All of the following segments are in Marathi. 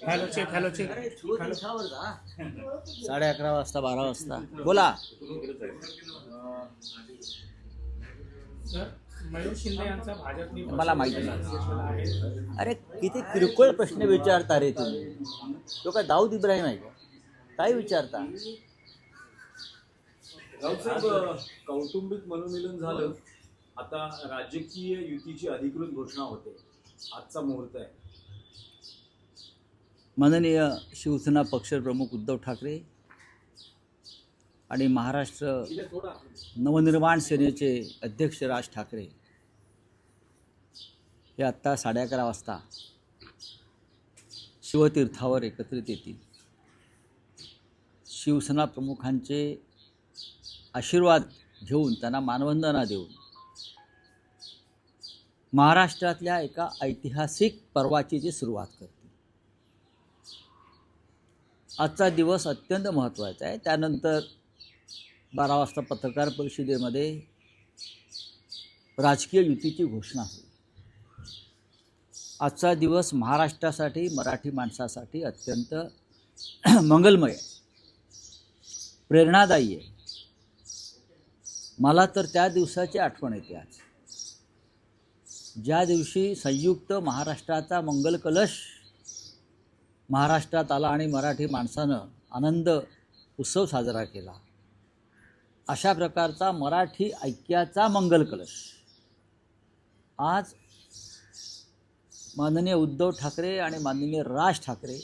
हॅलो चेक 11:30 वाजता 12 वाजता बोला. सर मयूर शिंदे यांचा भाजपने मला माहिती नाही. आहे. अरे किती किरकोळ प्रश्न विचारता रे तुम्ही. तो काय दाऊद इब्राहिम आहे का? काय विचारता? राऊत साहेब, कौटुंबिक मनोमिलन झालं, आता राजकीय युतीची अधिकृत घोषणा होते. आजचा मुहूर्त आहे. माननीय शिवसेना पक्षप्रमुख उद्धव ठाकरे आणि महाराष्ट्र नवनिर्माण सेनेचे अध्यक्ष राज ठाकरे हे आत्ता 11:30 वाजता शिवतीर्थावर एकत्रित येतील. शिवसेना प्रमुखांचे आशीर्वाद घेऊन त्यांना मानवंदना देऊन महाराष्ट्रातल्या एका ऐतिहासिक पर्वाची जी सुरुवात करतील. आजचा दिवस अत्यंत महत्त्वाचा आहे. त्यानंतर 12 वाजता पत्रकार परिषदेमध्ये राजकीय युतीची घोषणा होईल. आजचा दिवस महाराष्ट्रासाठी, मराठी माणसासाठी अत्यंत मंगलमय आहे, प्रेरणादायी आहे. मला तर त्या दिवसाची आठवण येते आज, ज्या दिवशी संयुक्त महाराष्ट्राचा मंगल कलश महाराष्ट्रात आला आणि मराठी माणसानं आनंद उत्सव साजरा केला. अशा प्रकारचा मराठी ऐक्याचा मंगल कलश आज माननीय उद्धव ठाकरे आणि माननीय राज ठाकरे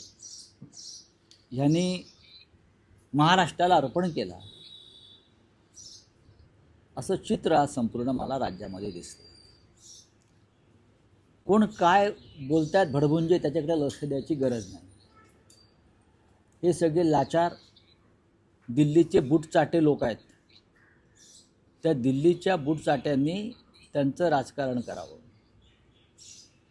यांनी महाराष्ट्राला अर्पण केला, असं चित्र आज संपूर्ण मला राज्यामध्ये दिसतं. कोण काय बोलतात भडभुंजे त्याच्याकडे लक्ष द्यायची गरज नाही. हे सगळे लाचार दिल्लीचे बूटचाटे लोक आहेत. त्या दिल्लीच्या बूटचाट्यांनी त्यांचं राजकारण करावं,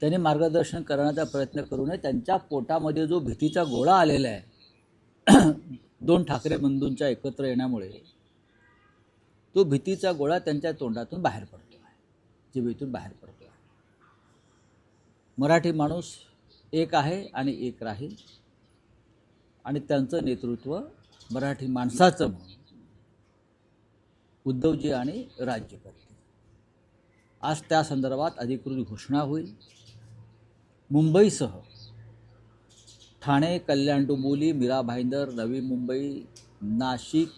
त्यांनी मार्गदर्शन करण्याचा प्रयत्न करू नये. त्यांच्या पोटामध्ये जो भीतीचा गोळा आलेला आहे दोन ठाकरे बंधूंच्या एकत्र येण्यामुळे, तो भीतीचा गोळा त्यांच्या तोंडातून बाहेर पडतो आहे, जिभेतून बाहेर पडतो आहे. मराठी माणूस एक आहे आणि एक राहील, आणि त्यांचं नेतृत्व मराठी माणसाचं म्हणून उद्धवजी आणि राज्य करतील. आज त्या संदर्भात अधिकृत घोषणा होईल. मुंबईसह ठाणे, कल्याण, डोंबिवली, मीरा भाईंदर, नवी मुंबई, नाशिक,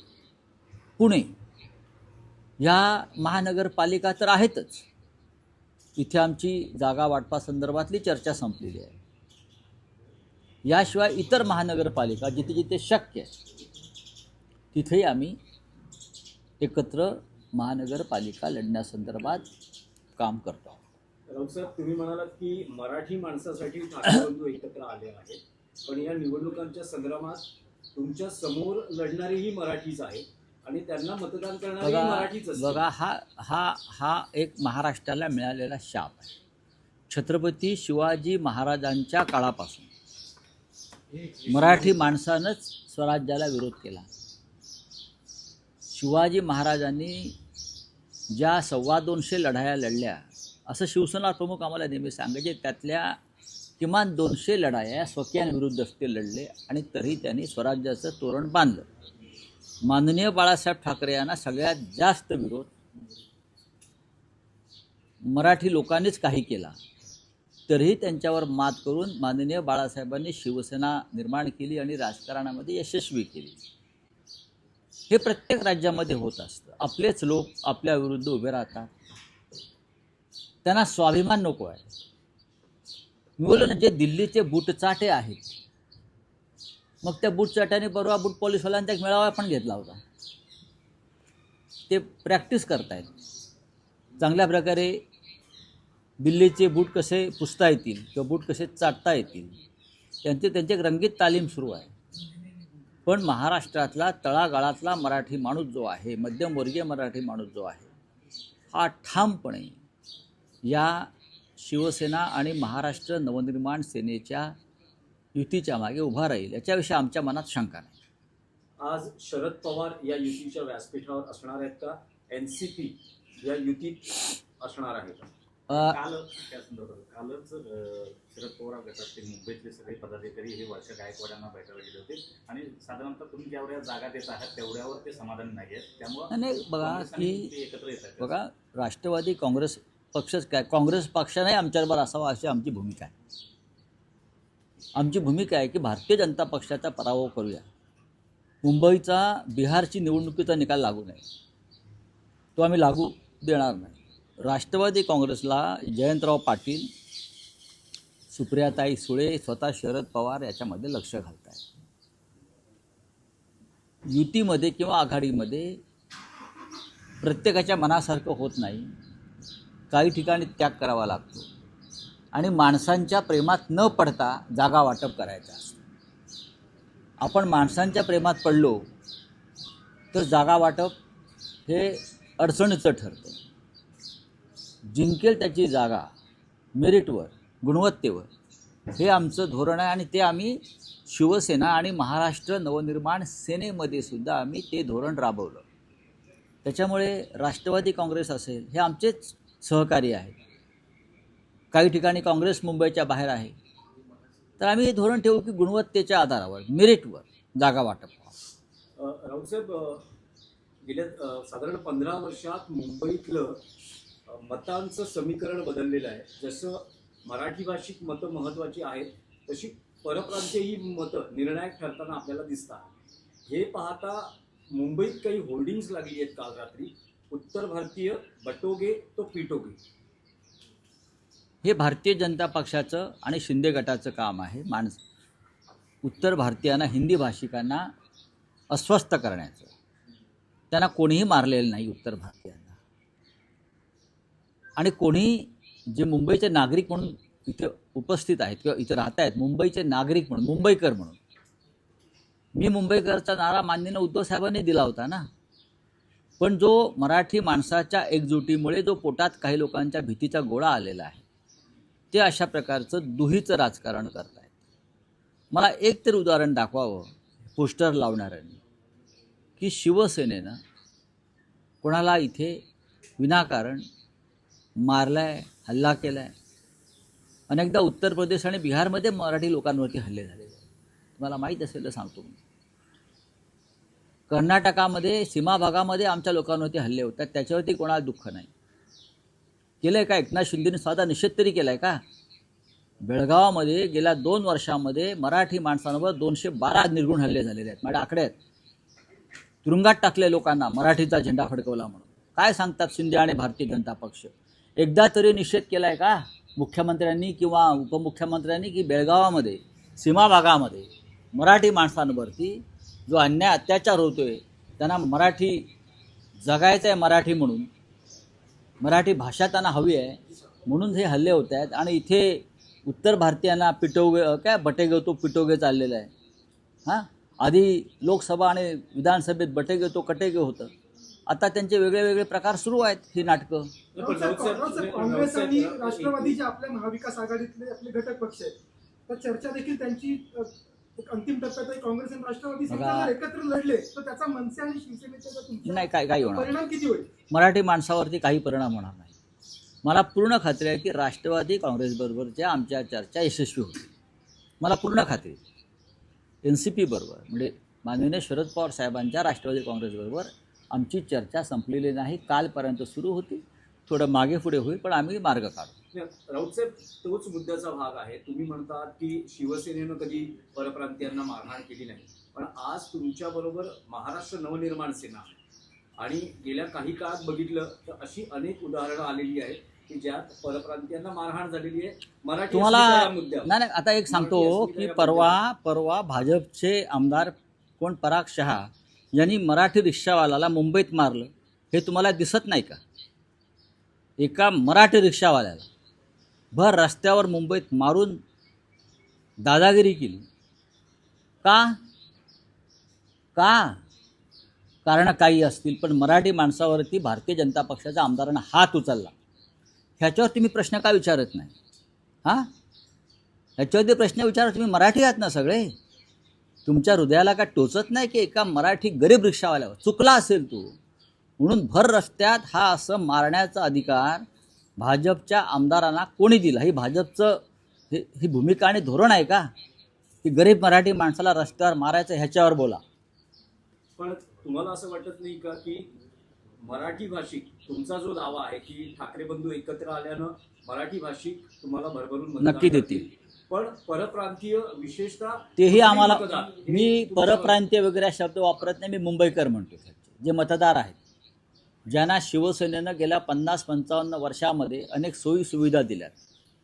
पुणे या महानगरपालिका तर आहेतच. इथे आमची जागा वाटपासंदर्भातली चर्चा संपलेली आहे. याशिवाय इतर महानगरपालिका जिथे जिथे शक्य आहे तिथेही आम्ही एकत्र महानगरपालिका लढण्यासंदर्भात काम करतो आहोत. राऊत साहेब, तुम्ही म्हणालात की मराठी माणसासाठी ठाकरे बंधू एकत्र आले आहेत, पण या निवडणुकांच्या संग्रामात तुमच्या समोर लढणारेही मराठीच आहेत आणि त्यांना मतदान करणारे मराठीच असतील. बघा, हा एक महाराष्ट्राला मिळालेला शाप आहे. छत्रपती शिवाजी महाराजांच्या काळापासून मराठी माणसानंच स्वराज्याला विरोध केला. शिवाजी महाराजांनी ज्या 225 लढाया लढल्या असं शिवसेना प्रमुख आम्हाला नेहमी सांगायचे. त्यातल्या किमान 200 लढाया स्वकीयांविरुद्ध ते लढले आणि तरी त्यांनी स्वराज्याचं तोरण बांधलं. माननीय बाळासाहेब ठाकरे यांना सगळ्यात जास्त विरोध मराठी लोकांनीच काही केला, तरीही त्यांच्यावर मात करून माननीय बाळासाहेबांनी शिवसेना निर्माण केली आणि राजकारणामध्ये यशस्वी केली. हे प्रत्येक राज्यामध्ये होत असतं. आपलेच लोक आपल्या विरुद्ध उभे राहतात. त्यांना स्वाभिमान नको आहे. मी बोललो ना, जे दिल्लीचे बूटचाटे आहेत, मग त्या बूटचाट्याने परवा बूट पॉलिसवाल्यांचा एक मेळावा पण घेतला होता. ते प्रॅक्टिस करतायत चांगल्या प्रकारे दिल्लीचे बूट कसे पुसता येतील किंवा बूट कसे चाटता येतील, त्यांची एक रंगीत तालीम सुरू आहे. पण महाराष्ट्रातला तळागाळातला मराठी माणूस जो आहे, मध्यमवर्गीय मराठी माणूस जो आहे, हा ठामपणे या शिवसेना आणि महाराष्ट्र नवनिर्माण सेनेच्या युतीच्या मागे उभा राहील, याच्याविषयी आमच्या मनात शंका नाही. आज शरद पवार या युतीच्या व्यासपीठावर असणार आहेत का? NCP या युतीत असणार आहे का? कालच शरद पवार गटाचे मुंबईतले सगळे पदाधिकारी हे वर्षा गायकवाडांना भेटायला गेले होते आणि साधारणतः तुम्ही जेवढ्या जागा देत आहात तेवढ्यावर ते समाधान नाही आहेत. त्यामुळे नाही बघा की एकत्र येत आहेत. बघा राष्ट्रवादी काँग्रेस पक्षच काय, काँग्रेस पक्षाने आमच्याबरोबर असावा अशी आमची भूमिका आहे. आमची भूमिका आहे की भारतीय जनता पक्षाचा पराभव करूया. मुंबईचा बिहारची निवडणुकीचा निकाल लागू नये, तो आम्ही लागू देणार नाही. राष्ट्रवादी काँग्रेसला जयंतराव पाटील, सुप्रियाताई सुळे, स्वतः शरद पवार याच्यामध्ये लक्ष घालत आहेत. युतीमध्ये किंवा आघाडीमध्ये प्रत्येकाच्या मनासारखं होत नाही. काही ठिकाणी त्याग करावा लागतो आणि माणसांच्या प्रेमात न पडता जागा वाटप करायचं असतं. आपण माणसांच्या प्रेमात पडलो तर जागा वाटप हे अडचणीचं ठरतं. जिंकेल त्याची जागा मेरिटवर, गुणवत्तेवर, हे आमचं धोरण आहे आणि ते आम्ही शिवसेना आणि महाराष्ट्र नवनिर्माण सेनेमध्ये सुद्धा आम्ही ते धोरण राबवलं. त्याच्यामुळे राष्ट्रवादी काँग्रेस असेल हे आमचेच सहकारी आहेत. काही ठिकाणी काँग्रेस मुंबईच्या बाहेर आहे, तर आम्ही हे धोरण ठेवू की गुणवत्तेच्या आधारावर, मेरिटवर जागा वाटप व्हावं. राऊतसाहेब, गेल्या साधारण 15 वर्षात मुंबईतलं मतांचं समीकरण बदललेलं आहे. जसं मराठी भाषिक मतं महत्त्वाची आहेत तशी परप्रांतीय ही मतं निर्णायक ठरताना आपल्याला दिसतात. हे पाहता मुंबईत काही होर्डिंग्स लागली आहेत काल रात्री, उत्तर भारतीय बटोगे तो पिटोगे. हे भारतीय जनता पक्षाचं आणि शिंदे गटाचं काम आहे. उत्तर भारतीयांना, हिंदी भाषिकांना अस्वस्थ करण्याचं. त्यांना कोणीही मारलेलं नाही उत्तर भारतीयांना. आणि कोणी जे मुंबईचे नागरिक म्हणून इथे उपस्थित आहेत किंवा इथे राहत आहेत, मुंबईचे नागरिक म्हणून, मुंबईकर म्हणून, मी मुंबईकरचा नारा माननीय उद्धव साहेबांनी दिला होता ना. पण जो मराठी माणसाच्या एकजुटीमुळे जो पोटात काही लोकांच्या भीतीचा गोळा आलेला आहे, ते अशा प्रकारचं दुहीचं राजकारण करत आहेत. मला एक तरी उदाहरण दाखवावं पोस्टर लावणाऱ्यांनी की शिवसेनेनं कोणाला इथे विनाकारण मारलाय, हल्ला केलाय. अनेकदा उत्तर प्रदेश आणि बिहारमध्ये मराठी लोकांवरती हल्ले झालेले आहेत. तुम्हाला माहीत असेल तर सांगतो मी. कर्नाटकामध्ये सीमा भागामध्ये आमच्या लोकांवरती हल्ले होतात, त्याच्यावरती कोणाला दुःख नाही. केलं आहे का? एकनाथ शिंदेने साधा निषेध तरी केला आहे का? बेळगावामध्ये गेल्या 2 वर्षामध्ये मराठी माणसांवर 212 निर्गुण हल्ले झालेले आहेत. माझ्या आकडे आहेत. तुरुंगात टाकले लोकांना मराठीचा झेंडा फडकवला म्हणून. काय सांगतात शिंदे आणि भारतीय जनता पक्ष? एकदा तरी निषेध केला आहे का मुख्यमंत्र्यांनी किंवा उपमुख्यमंत्र्यांनी की बेळगावामध्ये सीमा भागामध्ये मराठी माणसांवरती जो अन्याय अत्याचार होतोय, त्यांना मराठी जगायचं आहे, मराठी म्हणून, मराठी भाषा त्यांना हवी आहे म्हणून हे हल्ले होत आहेत. आणि इथे उत्तर भारतीयांना पिटोगे काय बटेगे तो पिटोगे चाललेलं आहे. हां, आधी लोकसभा आणि विधानसभेत बटेगे तो कटेगे होतं. आता त्यांचे वेगळे वेगळे प्रकार सुरू आहेत. ही नाटकं. काँग्रेस आणि राष्ट्रवादी जे आपल्या महाविकास आघाडीतले आपले घटक पक्ष आहेत, तर चर्चा देखील त्यांची एक अंतिम टप्प्यात आहे. काँग्रेस आणि राष्ट्रवादी सरकार एकत्र लढले तर त्याचा मनसे आणि शिवसेनेचा नाही, काय होणार, परिणाम किती होईल? मराठी माणसावरती काही परिणाम होणार नाही. मला पूर्ण खात्री आहे की राष्ट्रवादी काँग्रेसबरोबरच्या आमच्या चर्चा यशस्वी होतील. मला पूर्ण खात्री आहे. NCP बरोबर म्हणजे माननीय शरद पवार साहेबांच्या राष्ट्रवादी काँग्रेसबरोबर आमची चर्चा संपलेली नाही. कालपर्यंत सुरू होती, थोडं मागे पुढे होईल, पण आम्ही मार्ग काढू. राऊतसाहेब, तोच मुद्द्याचा भाग आहे. तुम्ही म्हणतात की शिवसेनेनं कधी परप्रांतीयांना मारहाण केली नाही, पण आज तुमच्याबरोबर महाराष्ट्र नवनिर्माण सेना आणि गेल्या काही काळात बघितलं तर अशी अनेक उदाहरणं आलेली आहेत की ज्यात परप्रांतीयांना मारहाण झालेली आहे. मराठी तुम्हाला मुद्द्यावर नाही, आता एक सांगतो की परवा भाजपचे आमदार पराग शहा यांनी मराठी रिक्षावाल्याला मुंबईत मारलं. हे तुम्हाला दिसत नाही का? एका मराठी रिक्षावाल्याला भर रस्त्यावर मुंबईत मारून दादागिरी केली. का? कारण काही असतील, पण मराठी माणसावरती भारतीय जनता पक्षाच्या आमदारांना हात उचलला. ह्याच्यावर तुम्ही प्रश्न का विचारत नाही? हां, ह्याच्यावरती प्रश्न विचारा. तुम्ही मराठी आहात ना सगळे? तुमच्या हृदयाला काय टोचत नाही की एका मराठी गरीब रिक्षावाल्यावर चुकला असेल तो म्हणून भर रस्त्यात हा असं मारण्याचा अधिकार भाजपच्या आमदारांना कोणी दिलं? ही भाजपचं ही भूमिका आणि धोरण आहे का की गरीब मराठी माणसाला रस्त्यावर मारायचं? ह्याच्यावर बोला. पण तुम्हाला असं वाटत नाही का की मराठी भाषिक, तुमचा जो दावा आहे की ठाकरे बंधू एकत्र आल्यानं मराठी भाषिक तुम्हाला भरभरून मतदान नक्की करतील. देतील. पण परप्रांतीय विशेषतः तेही आम्हाला, मतदार, हे मी तुमच्या- परप्रांतीय वगैरे शब्द वापरत नाही, मी मुंबईकर म्हणतो. जे मतदार आहेत, ज्यांना शिवसेनेनं गेल्या 50-55 वर्षामध्ये अनेक सोयी सुविधा दिल्यात,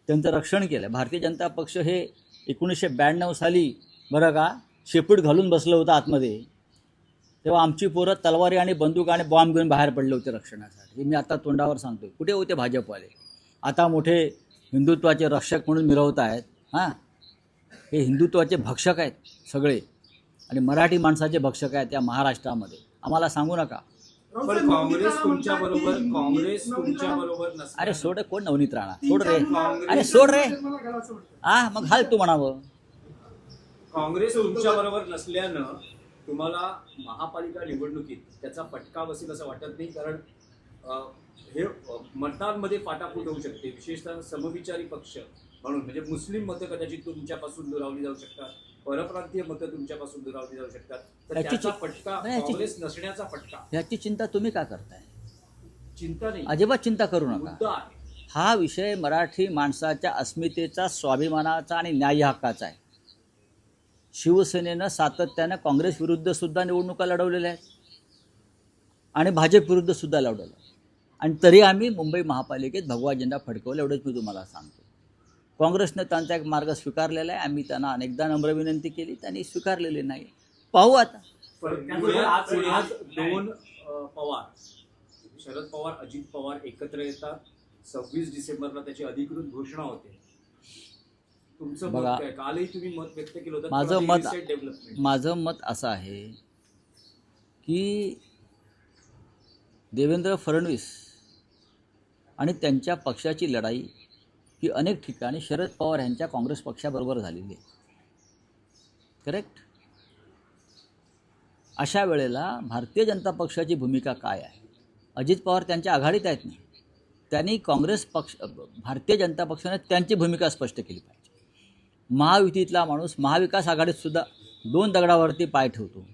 त्यांचं रक्षण केलं. भारतीय जनता पक्ष हे 1992 साली बरं का शेपूट घालून बसलं होतं आतमध्ये, तेव्हा आमची पोरं तलवारी आणि बंदूक आणि बॉम्ब घेऊन बाहेर पडले होते रक्षणासाठी. मी आता तोंडावर सांगतो. कुठे होते भाजपवाले? आता मोठे हिंदुत्वाचे रक्षक म्हणून मिरवत आहेत. हां, हे हिंदुत्वाचे भक्षक आहेत सगळे आणि मराठी माणसाचे भक्षक आहेत या महाराष्ट्रामध्ये. आम्हाला सांगू नका. राऊत पण साहेब, काँग्रेस नवनीत तुमच्या राणा बरोबर, म्हणतात की काँग्रेस नवनीत तुमच्या राणा- बरोबर अरे नसताना सोड, कोण नवनीत राणा? तीन सोड रे. चार मुलं- अरे सोड रे. मला घाला असं वाटतं. हा, मग हाल तू म्हणावं. काँग्रेस तुमच्या बरोबर नसल्यानं तुम्हाला महापालिका निवडणुकीत त्याचा फटका बसेल असं वाटत नाही, कारण हे मतांमध्ये फाटाफूट होऊ शकते, विशेषतः समविचारी पक्ष म्हणून. म्हणजे मुस्लिम मतं कदाचित तुमच्यापासून दुरावली जाऊ शकतात, परप्रांतीय मतं तुमच्यापासून दुरावली जाऊ शकतात. तर याची त्याचा फटका, नाही, याची- काँग्रेस नसण्याचा फटका, ह्याची चिंता तुम्ही का करताय? चिंता नाही, अजिबात चिंता करू नका. मुद्दा आहे. हा विषय मराठी माणसाच्या अस्मितेचा, स्वाभिमानाचा आणि न्याय हक्काचा आहे. शिवसेनेनं सातत्यानं काँग्रेस विरुद्ध सुद्धा निवडणुका लढवलेल्या आहेत आणि भाजप विरुद्ध सुद्धा लढवल्या, आणि तरी आम्ही मुंबई महापालिकेत भगवा झेंडा फडकवला. एवढंच मी तुम्हाला सांगतो. काँग्रेसनं त्यांचा एक मार्ग स्वीकारलेला आहे. आम्ही त्यांना अनेकदा नम्र विनंती केली, त्यांनी स्वीकारलेली नाही. पाहू आता. पण त्यामुळे पुण्यात दोन पवार, शरद पवार, अजित पवार एकत्र येतात. 26 डिसेंबरला त्याची अधिकृत घोषणा होते. तुमचं बघा, मत काय? कालही तुम्ही मत व्यक्त केलं होतं. माझं मत असं आहे की देवेंद्र फडणवीस आणि त्यांच्या पक्षाची लढाई ही अनेक ठिकाणी शरद पवार यांच्या काँग्रेस पक्षाबरोबर झालेली आहे. करेक्ट? अशा वेळेला भारतीय जनता पक्षाची भूमिका काय आहे? अजित पवार त्यांच्या आघाडीत आहेत ना, त्यांनी काँग्रेस पक्ष, भारतीय जनता पक्षाने त्यांची भूमिका स्पष्ट केली पाहिजे. महायुतीतला माणूस महाविकास आघाडीत सुद्धा 2 दगडावरती पाय ठेवतो.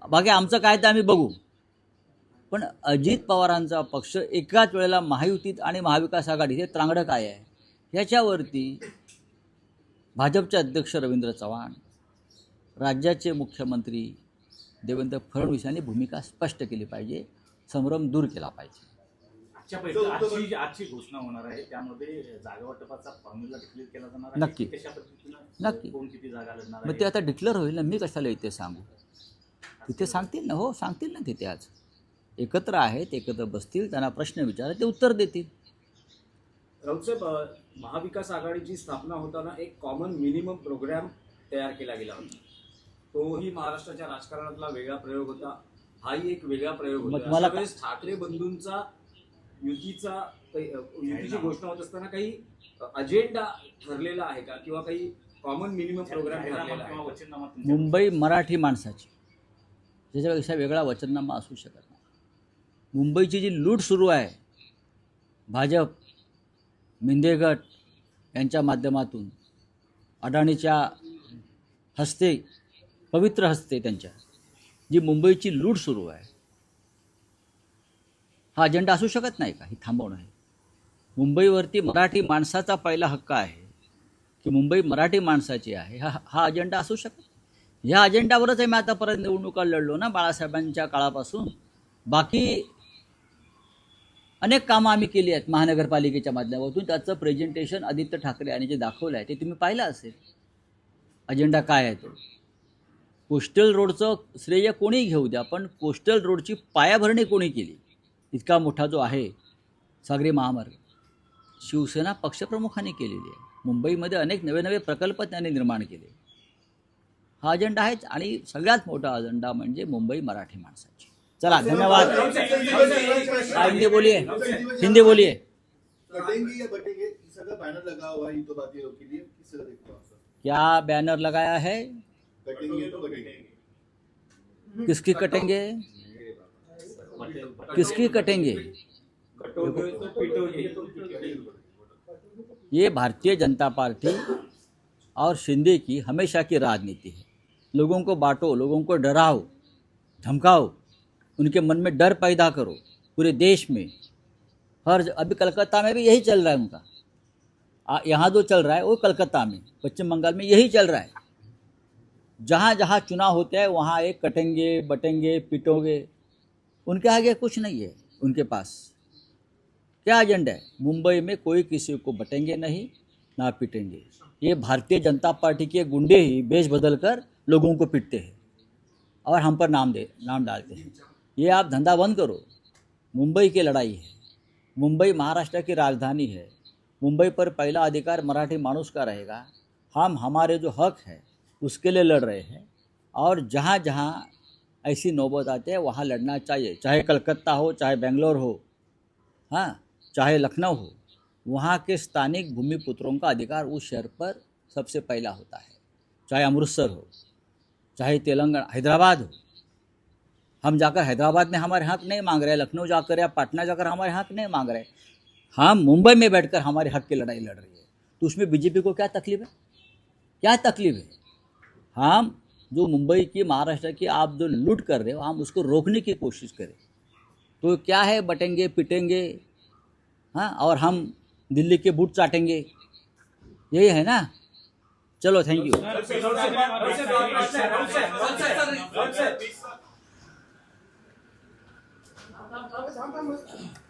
बाकी आमचं काय ते आम्ही बघू, पण अजित पवारांचा पक्ष एकाच वेळेला महायुतीत आणि महाविकास आघाडीत, हे त्रांगडं काय आहे? ह्याच्यावरती भाजपचे अध्यक्ष रवींद्र चव्हाण, राज्याचे मुख्यमंत्री देवेंद्र फडणवीस यांनी भूमिका स्पष्ट केली पाहिजे, संभ्रम दूर केला पाहिजे. आजची घोषणा होणार आहे, त्यामध्ये जागा वाटपाचा फॉर्म्युला डिक्लेअर केला जाणार आहे. नक्की. कशा पद्धतीनं, नक्की. कोण किती जागा लढणार मग ते आता डिक्लेअर होईल ना, मी कशाला इथे सांगू? तिथे सांगतील ना. हो, सांगतील ना. तिथे आज एकत्र आहेत, एकत्र बसतील, त्यांना प्रश्न विचारा, ते उत्तर देतील. राऊतसाहेब, महाविकास आघाडीची स्थापना होताना एक कॉमन मिनिमम प्रोग्राम तयार केला गेला होता. तोही महाराष्ट्राच्या राजकारणातला वेगळा प्रयोग होता. हाही एक वेगळा प्रयोग मग होता. मला अशा वेळेस ठाकरे बंधूंचा युतीची घोषणा होत असताना काही अजेंडा ठरलेला आहे का, किंवा काही कॉमन मिनिमम प्रोग्राम ठरलेला आहे? वचननामा मुंबई मराठी माणसाची त्याच्यापेक्षा वेगळा वचननामा असू शकत नाही. मुंबईची जी लूट सुरू आहे, भाजप, मिंदे गट यांच्या माध्यमातून, अडाणीच्या हस्ते, पवित्र हस्ते त्यांच्या जी मुंबईची लूट सुरू आहे, हा अजेंडा असू शकत नाही का? ही थांबवणं आहे. मुंबईवरती मराठी माणसाचा पहिला हक्क आहे की मुंबई मराठी माणसाची आहे, हा अजेंडा असू शकत. ह्या अजेंडावरच आहे मी आतापर्यंत निवडणुका लढलो ना, बाळासाहेबांच्या काळापासून. बाकी अनेक कामं आम्ही केली आहेत महानगरपालिकेच्या माध्यमातून. त्याचं प्रेझेंटेशन आदित्य ठाकरे यांनी जे दाखवलं आहे ते तुम्ही पाहिलं असेल. अजेंडा काय आहे तो? कोस्टल रोडचं श्रेय कोणी घेऊ द्या, पण कोस्टल रोडची पायाभरणी कोणी केली? इतका मोठा जो आहे सागरी महामार्ग, शिवसेना पक्षप्रमुखांनी केलेली आहे. मुंबईमध्ये अनेक नवे नवे प्रकल्प त्यांनी निर्माण केले. हा अजेंडा आहेच. आणि सगळ्यात मोठा अजेंडा म्हणजे मुंबई मराठी माणसाची. चला, धन्यवाद. हिंदी बोलिए, हिंदी बोलिए. कटेंगे या बटेंगे, सगळं बैनर लगा हुआ है तो बातें के लिए किस तरह देखते हो आप? क्या बैनर लगाया है? कटेंगे तो बटेंगे. किसकी कटेंगे? किसकी कटेंगे? कटवतोय तो पिटवतोय. ये भारतीय जनता पार्टी और शिंदे की हमेशा की राजनीति है। लोगों को बांटो, लोगों को डराओ, धमकाओ, उनके मन में डर पैदा करो पूरे देश में। अभी कलकत्ता में भी यही चल रहा है उनका। यहाँ जो चल रहा है वो कलकत्ता में, पश्चिम बंगाल में यही चल रहा है। जहाँ जहाँ चुनाव होते हैं वहाँ एक कटेंगे, बटेंगे, पिटोगे, उनके आगे कुछ नहीं है। उनके पास क्या एजेंडा है? मुंबई में कोई किसी को बटेंगे नहीं, ना पिटेंगे। ये भारतीय जनता पार्टी के गुंडे ही बेश बदल कर लोगों को पिटते हैं और हम पर नाम डालते हैं। ये आप धंधा बंद करो। मुंबई की लड़ाई है, मुंबई महाराष्ट्र की राजधानी है। मुंबई पर पहला अधिकार मराठी मानुस का रहेगा। हम हमारे जो हक है उसके लिए लड़ रहे हैं और जहाँ जहाँ ऐसी नौबत आती है वहाँ लड़ना चाहिए, चाहे कलकत्ता हो, चाहे बेंगलोर हो, हाँ, चाहे लखनऊ हो। वहाँ के स्थानिक भूमिपुत्रों का अधिकार उस शहर पर सबसे पहला होता है, चाहे अमृतसर हो, चाहे तेलंगाना, हैदराबाद हो। हम जाकर हैदराबाद में हमारे हक नहीं मांग रहे, लखनऊ जाकर या पटना जाकर हमारे हक नहीं मांग रहे। हम मुंबई में बैठकर हमारे हक की लड़ाई लड़ रही है। तो उसमें बीजेपी को क्या तकलीफ है? क्या तकलीफ है? हम जो मुंबई की, महाराष्ट्र की आप जो लूट कर रहे हो, हम उसको रोकने की कोशिश करें। तो क्या है, बटेंगे, पिटेंगे, हाँ, और हम दिल्ली के बूट चाटेंगे, यही है ना? चलो, थैंक यू। थांब.